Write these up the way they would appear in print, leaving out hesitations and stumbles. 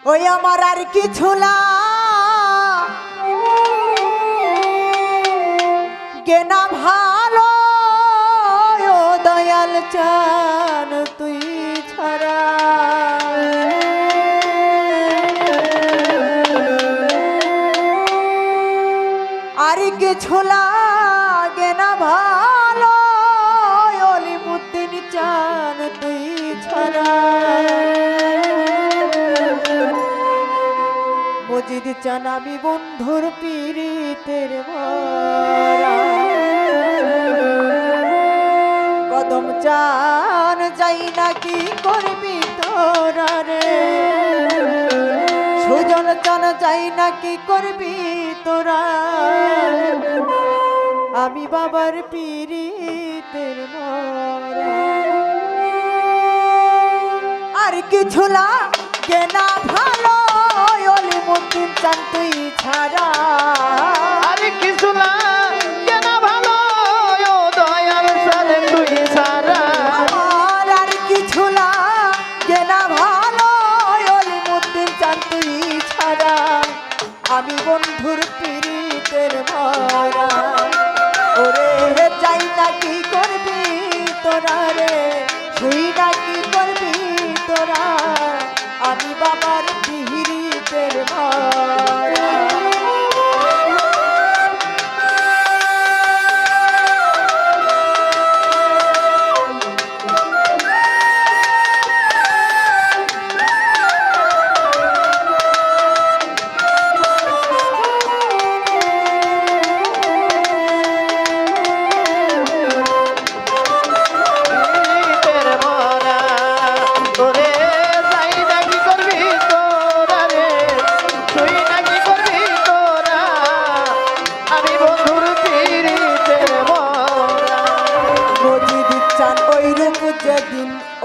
ওই আমার আর কিছু না গেনা ভালো ও দয়াল চান তুই ছাড়া আর কিছু লাগে না ভালো অলিমুদ্দিন চান তুই ছাড়া মজিদ চান আমি বন্ধুর পীড়িতের ভরা কদম চান যাই না কি করবি তোরা রে সুজন চান যাই না কি করবি তোরা আমি বাবার পীড়িতের ভরা আর কিছু লাগে না ভালো অলিমুদ্দিন চান তুই ছাড়া আর কিছু লাগে না ভালো ও দয়াল চান তুই ছাড়া আমার আর কিছু লাগে না ভালো অলিমুদ্দিন চান তুই ছাড়া আমি বন্ধুর পীড়িতের ভরা ওরে যাই না কি করবি তোরা রে শুই না কি করবি তোরা আমি বাবার পীড়িতের ভরা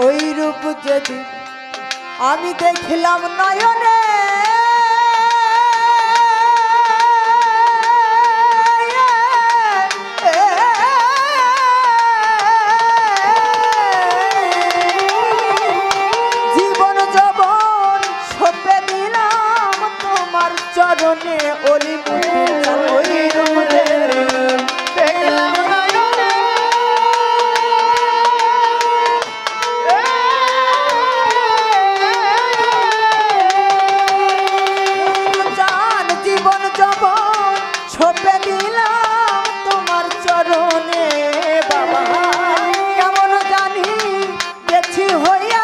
ওই রূপ যেদিন আমি দেখলাম নয়নে জীবন যৌবন সঁপে দিলাম তোমার চরণে অলিমুদ্দিন ওই রূপ দেখলাম ছোপে দিলাম তোমার চরণে বাবা কেমন জানি গেছি হইয়া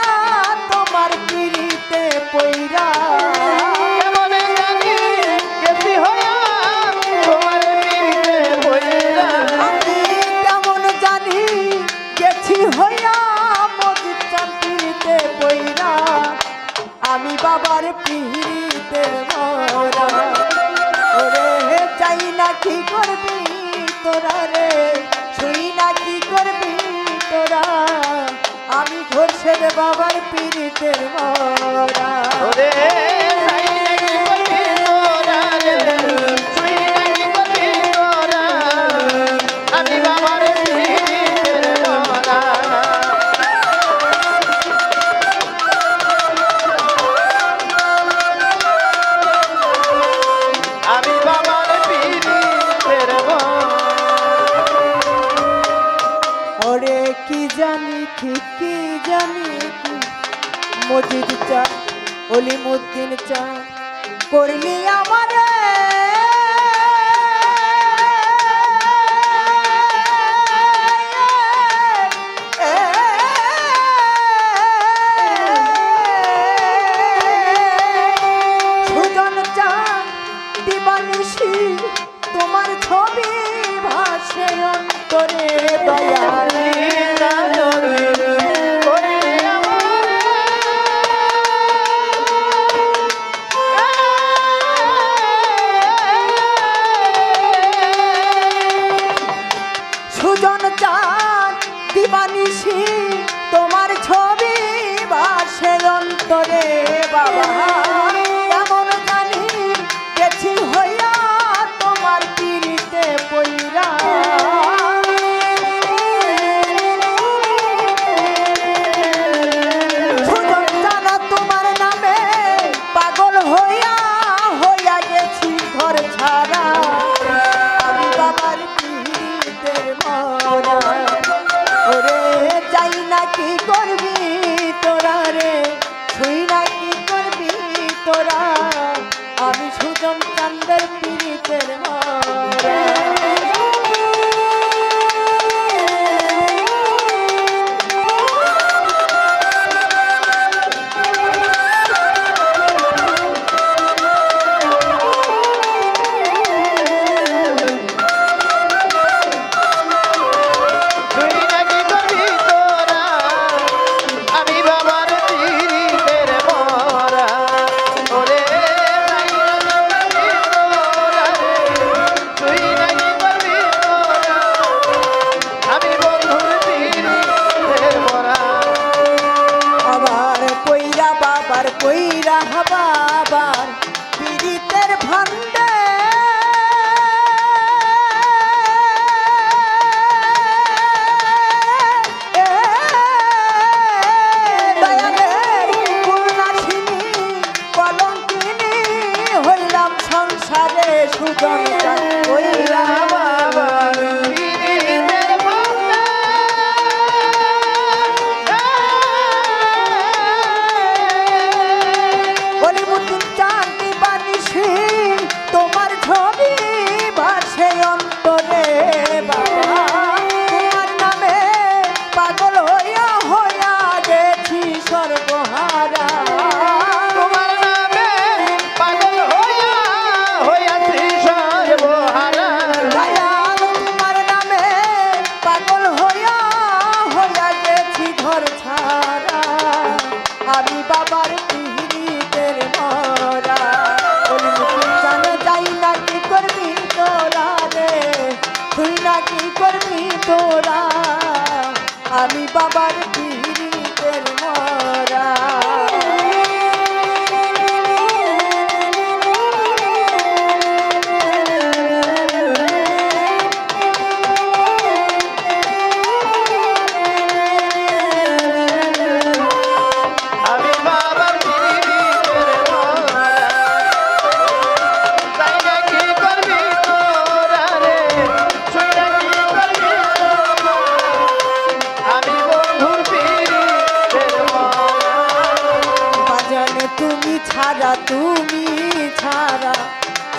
তোমার পীড়িতে পইরা কেমন জানি গেছি হইয়া তোমার পীড়িতে পইরা আমি কেমন জানি গেছি হইয়া মজিদ চান পীড়িতে পইরা আমি বাবার পীড়িতে মরা ওরে চাই না কি করবি তোরা রে শুই না কি করবি তোরা আমি ঘোরশেদ বাবার পীড়িতের মরা ওরে চাই না কি করবি তোরা রে শুই না কি করবি তোরা আমি বাবার পীড়িতের মরা আমি বাবার পীড়িতের ওরে কি জানি কি জানি কি মজিদ চা অলিমুদ্দিন চা করলি আমারে সুজন চা দিবানিশি তোমার ছবি ভাসে অন্তরে দয়াল কইরা বাবার পীড়িতের ভান্ডে দয়ালের পূর্ণাসিনী কলঙ্কিনী হইলাম সংসারে সুজন কইরা বাবার পীড়িতের ভান্ডে অলিমুদ্দিন চাঁদি বানিসি তোমার ছবি ভাসে অন্তরে বাবা তোমার নামে পাগল হইয়া হইয়া গেছি সর্বহারা তোমার নামে পাগল হইয়াছি সর্বহারা দয়াল তোমার নামে পাগল হইয়া হইয়া গেছি ঘর ছাড়া আমি বাবার পীড়িতের মরা অলিমুদ্দিন চাঁদ যাই না কি করবি তোরা রে তুই না কি করবি তোরা আমি বাবার পীড়িতের মরা আমি বাবার পীড়িতের মরা তাই না কি করবি তোরা রে ছুঁইরা কি করবি তোরা আমি বন্ধুর পীড়িতের মরা বাজানে তুমি ছাড়া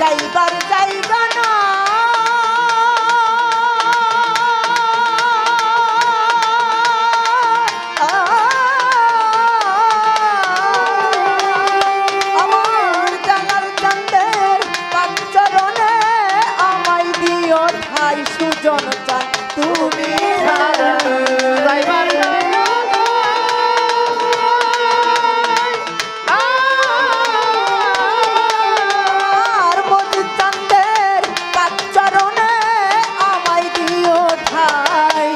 যাইবার জায়গা না আমার জানার চাঁদের পাঁচচরণে আমায় দিও ঠাই সুজন চান তুমি ছাড়া যাইবার জায়গা আর মধু চাঁদের পাঁচচরণে আমায় দিও ঠাই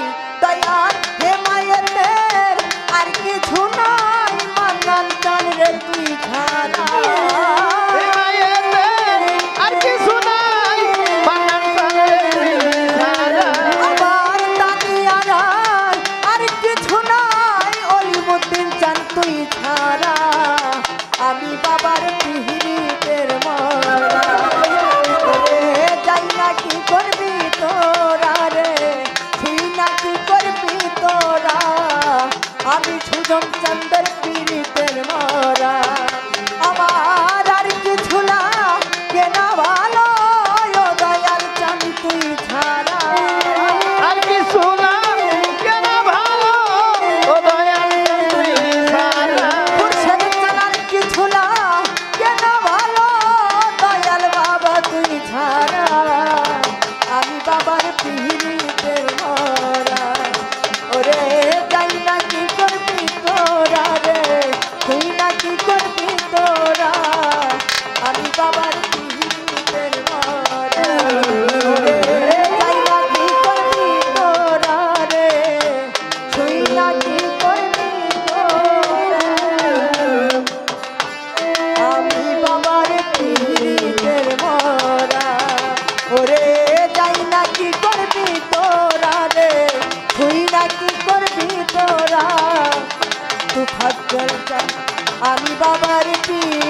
দয়াল হে মায়ের আর কিছু নাই মান্নান চান রে তুই ছাড়া আর কিছু নাই বানান ছাড়া আমার তানিয়ারা আর কিছু নাই অলিমুদ্দিন চান তুই ছাড়া আমি বাবার পীড়িতের মরা রে যাই না কি করবি তোরা রে তুই না কি করবি তোরা আমি সুজন চন্দ্রের পীড়িতের মরা আমার আর কিছু না কেনা ভালো ও দয়াল চান তুই ছাড়া আর কিছু নাই কেন ভালো ও দয়াল তুই ছাড়া খুরশেদ চালার কিছু না কেন ভালো দয়াল বাবা তুই ছাড়া আমি বাবার পীড়িতের মরা ওরে যাই না কি করবি তোরা রে তুই না কি করবি তোরা আমি বাবার পীড়িতের মরা ওরে যাই না কি করবি তোরা রে তুই না কি করবি তোরা আমি বাবার পীড়িতের মরা ওরে যাই না কি করবি তোরা রে তুই না কি করবি তোরা তু খজ্জল চান আমি বাবার পীড়িতের